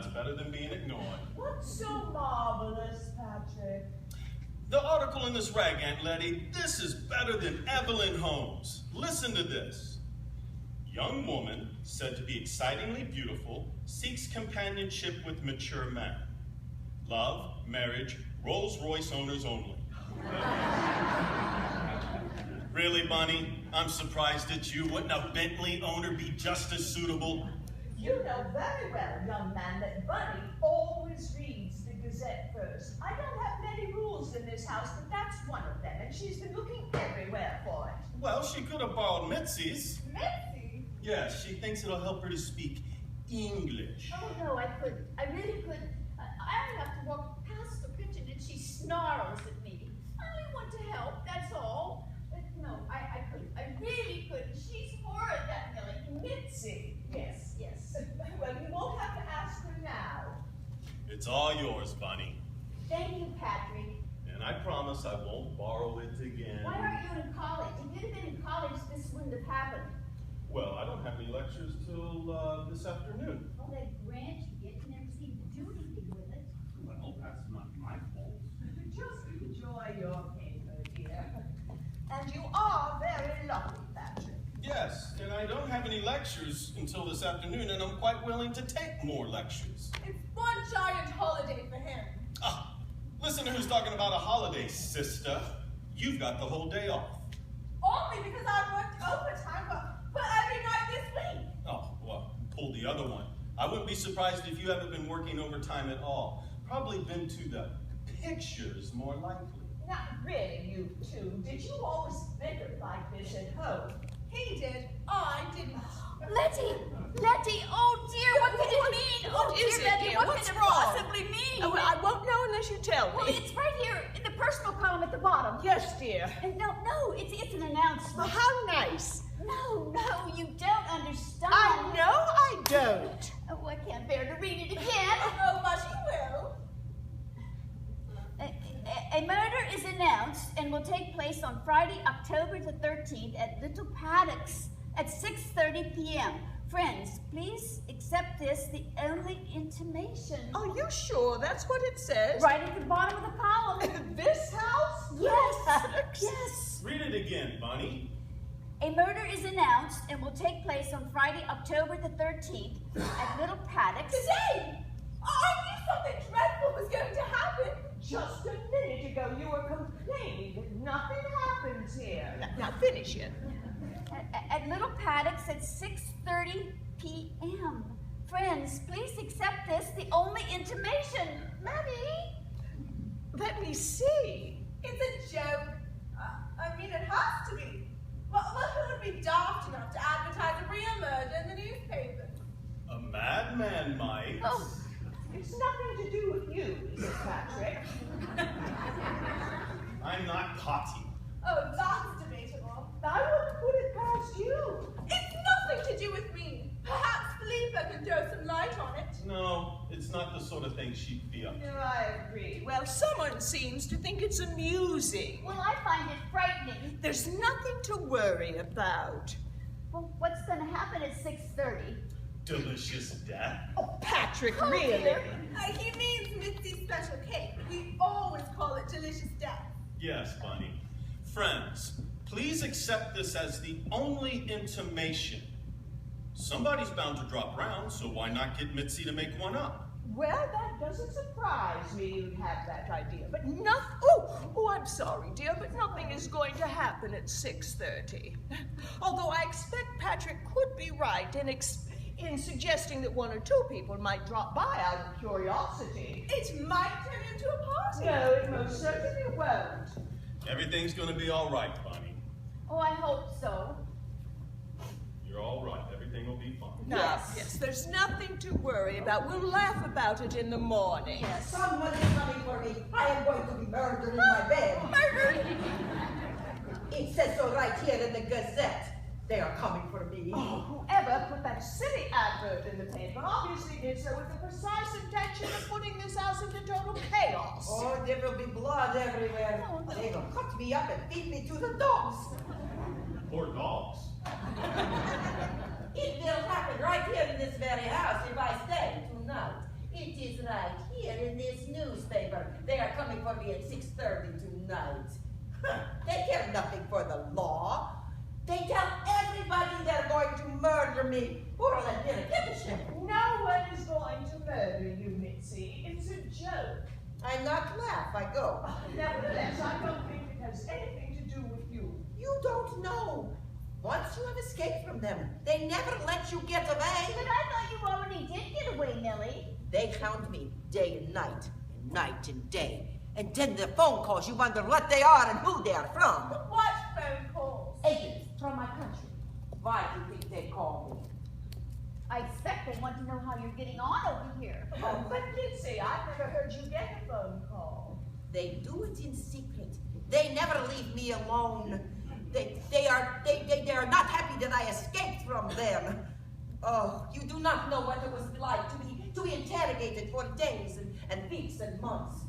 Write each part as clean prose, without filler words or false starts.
that's better than being ignored. What's so marvelous, Patrick? The article in this rag, Aunt Letty, this is better than Evelyn Holmes. Listen to this. Young woman, said to be excitingly beautiful, seeks companionship with mature man. Love, marriage, Rolls-Royce owners only. Really, Bunny? I'm surprised at you. Wouldn't a Bentley owner be just as suitable? You know very well, young man, that Bunny always reads the Gazette first. I don't have many rules in this house, but that's one of them, and she's been looking everywhere for it. Well, she could have borrowed Mitzi's. Mitzi? Yes, she thinks it'll help her to speak English. Oh, no, I couldn't. I really couldn't. I only have to walk past the kitchen and she snarls at me. I only want to help, that's all. But no, I couldn't. I really couldn't. She's horrid, that Millie. Mitzi? Yes, yes. Well, you won't have to ask her now. It's all yours, Bunny. Thank you, Patrick. And I promise I won't borrow it again. Why aren't you in college? If you'd have been in college, this wouldn't have happened. Well, I don't have any lectures till this afternoon. All that grant you get, you never seem to do anything with it. Well, that's not my fault. Just enjoy your paper, dear. And you are very lucky, Patrick. Yes, and I don't have any lectures until this afternoon, and I'm quite willing to take more lectures. It's one giant holiday for him. Ah, listen to who's talking about a holiday, sister. You've got the whole day off. Only because I worked overtime for every night this week. Oh, well, pull the other one. I wouldn't be surprised if you haven't been working overtime at all. Probably been to the pictures, more likely. Not really, you two. Did you always bicker like this at home? He did. I didn't. Letty, oh dear, what could it mean? Oh What dear, is it, Letty, dear? what What's could it wrong? possibly mean? Oh, well, I won't know unless you tell Well, me. it's right here in the personal column at the bottom. Yes, dear. And no, it's an announcement. Well, how nice. No, you don't understand. I know I don't. Oh, I can't bear to read it again. Oh, but you will. A murder is announced and will take place on Friday, October the 13th at Little Paddocks at 6:30 p.m. Friends, please accept this, the only intimation. Are you sure that's what it says? Right at the bottom of the column. This house? Yes, Paddocks? yes. Read it again, Bunny. A murder is announced and will take place on Friday, October the 13th at Little Paddocks. Today, I knew something dreadful was going to happen. Just a minute ago, you were complaining that nothing happens here. Now finish it. At Little Paddocks at 6:30 p.m. Friends, please accept this, the only intimation. Mammy, let me see. It's a joke. I mean, it has to be. Well, who would be daft enough to advertise a real murder in the newspapers? A madman might. Oh, It's nothing to do with you, Mrs. Patrick. I'm not potty. Oh, that's debatable. I wouldn't put it past you. It's nothing to do with me. Perhaps Philippa can throw some light on it. No, it's not the sort of thing she'd be up to. No, I agree. Well, someone seems to think it's amusing. well, I find it frightening. There's nothing to worry about. Well, what's going to happen at 6:30? Delicious death. Oh, Patrick, Oh, really? dear. He means Mitzi's special cake. We always call it delicious death. Yes, Bunny. Friends, please accept this as the only intimation. Somebody's bound to drop round, so why not get Mitzi to make one up? Well, that doesn't surprise me you'd have that idea, but Nothing. Oh, I'm sorry, dear, but nothing is going to happen at 6:30. Although I expect Patrick could be right in suggesting that one or two people might drop by out of curiosity. It might turn into a party. No, it most certainly won't. Everything's gonna be all right, Bunny. Oh, I hope so. You're all right. Everything will be fine. Now, yes, there's nothing to worry about. We'll laugh about it in the morning. Yes. Someone is coming for me. I am going to be murdered in my bed. Murdered? It says so right here in the Gazette. They are coming for me. Oh, whoever put that silly advert in the paper obviously did so with the precise intention of putting this house into total chaos. Oh, there will be blood everywhere. They will cut me up and feed me to the dogs. Poor dogs. It will happen right here in this very house if I stay tonight. to be at 6:30 tonight. They care nothing for the law. They tell everybody they're going to murder me. Poor let me give a shit. No one is going to murder you, Mitzi. It's a joke. I not laugh, I go. Nevertheless, I don't think it has anything to do with you. You don't know. Once you have escaped from them, they never let you get away. But I thought you already did get away, Millie. They hound me day and night and day. And then the phone calls, you wonder what they are and who they are from. What phone calls? Agents from my country. Why do you think they call me? I expect they want to know how you're getting on over here. Oh, but Mitzi, I've never heard you get a phone call. They do it in secret. They never leave me alone. They are not happy that I escaped from them. Oh, you do not know what it was like to be interrogated for days and weeks and months.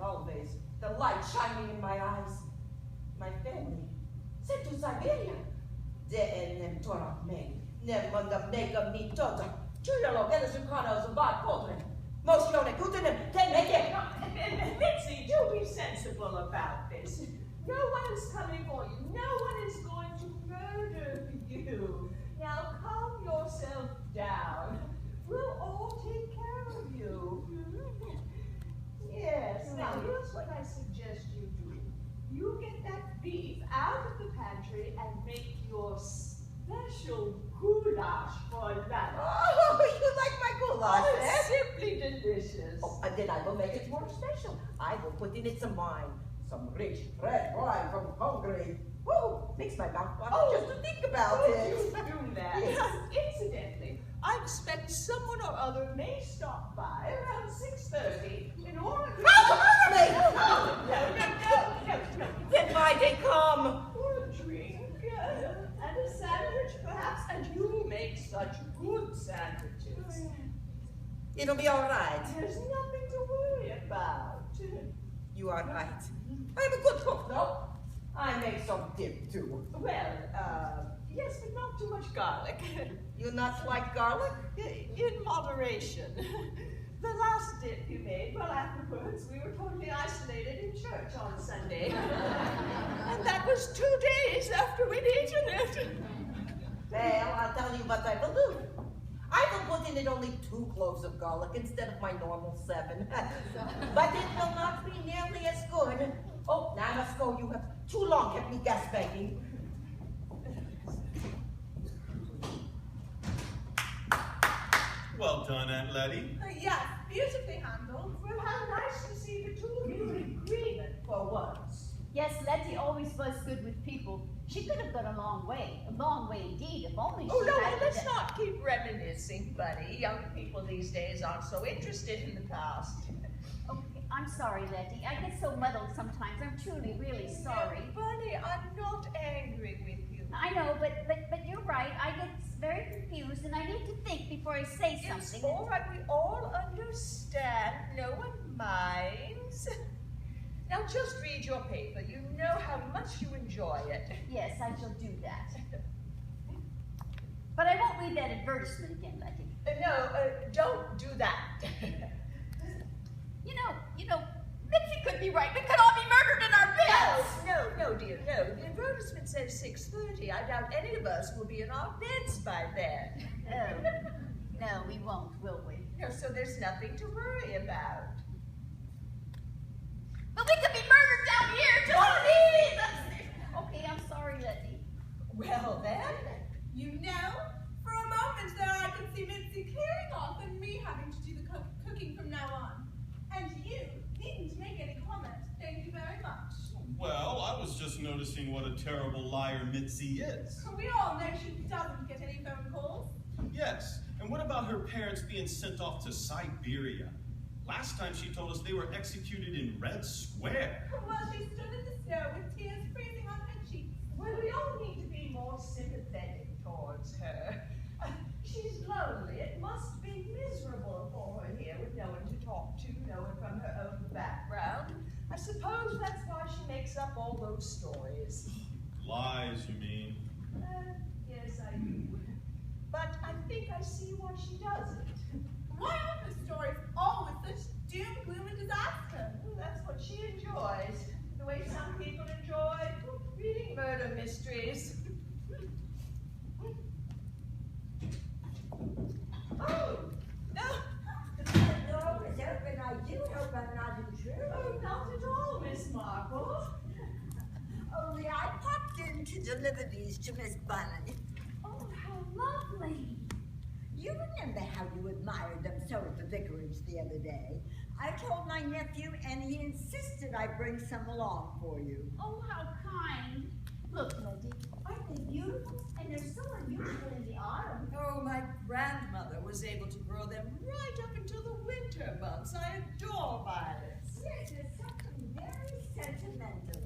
Always the light shining in my eyes. My family sent to Siberia. Nem torap meg, nem mondom nékem mit tudok. Csúlyolok először a bár podren. Most jönnek utána, te megyek. Mitzi, do be sensible about this. No one is coming for you. No one is going to murder you. Now calm yourself down. We'll all take care of you. Yes. Now here's what I suggest you do. You get that beef out of the pantry and make your special goulash for lunch. Oh, you like my goulash, Oh, eh? it's simply delicious. Oh, and then I will make it more special. I will put in it some wine. Some rich red wine from Hungary. Woo! Makes my mouth water just to think about it. You do that. Yes. Incidentally, I expect someone or other may stop by around 6:30 in order to... No. Then why they come? For a drink and a sandwich, perhaps, and you make such good sandwiches. It'll be all right. There's nothing to worry about. You are right. I'm a good cook, though. I make some dip, too. Well, yes, but not too much garlic. You not like garlic? In moderation. The last dip you made, well, afterwards, we were totally isolated in church on Sunday. And that was 2 days after we'd eaten it. Well, I'll tell you what I will do. I will put in it only 2 cloves of garlic instead of my normal 7. But it will not be nearly as good. Oh, now I must go. You have too long kept me gasbagging. Well done, Aunt Letty. Yes, beautifully handled. Well, how nice to see the two of you in agreement for once. Yes, Letty always was good with people. She could have gone a long way indeed, if only she Oh, no, had... let's not keep reminiscing, Bunny. Young people these days aren't so interested in the past. Okay, I'm sorry, Letty. I get so muddled sometimes. I'm truly, really sorry. Bunny, I'm not angry with you. I know, but you're right. I get very confused, and I need to think before I say something. It's all right, we all understand. No one minds. Now just read your paper. You know how much you enjoy it. Yes, I shall do that. But I won't read that advertisement again, Letty. Don't do that. You know, Mitzi could be right. We could all be murdered in our beds. No, dear, no. The advertisement says 6:30. I doubt any of us will be in our beds by then. No, we won't, will we? No, so there's nothing to worry about. But we could be murdered down here, too. Okay, I'm sorry, Letty. Well, then. You know, for a moment there I could see Mitzi clearing off and me having to do the cooking from now on. And you needn't make any comment. Thank you very much. Well, I was just noticing what a terrible liar Mitzi is. We all know she doesn't get any phone calls. Yes, and what about her parents being sent off to Siberia? Last time she told us they were executed in Red Square. Well, she stood in the snow with tears freezing on her cheeks. Well, we all need to be more sympathetic towards her. She's lonely. It must be miserable for her here with no one to talk to, no one from her own background. I suppose that's why she makes up all those stories. Lies, you mean? Yes, I do. But I think I see why she does it. Why are her stories always such doom, gloom, and disaster? Well, that's what she enjoys, the way some people enjoy reading murder mysteries. Oh, no. The door is open. I do hope I'm not intruding. Oh, not at all, Miss Marple. Only I popped in to deliver these to Miss Bunny. Oh, how lovely. You remember how you admired them so at the vicarage the other day? I told my nephew, and he insisted I bring some along for you. Oh, how kind. Look, Letty, aren't they beautiful? And they're so unusual in the autumn. Oh, my grandmother was able to grow them right up until the winter months. I adore violets. Yes, there's something very sentimental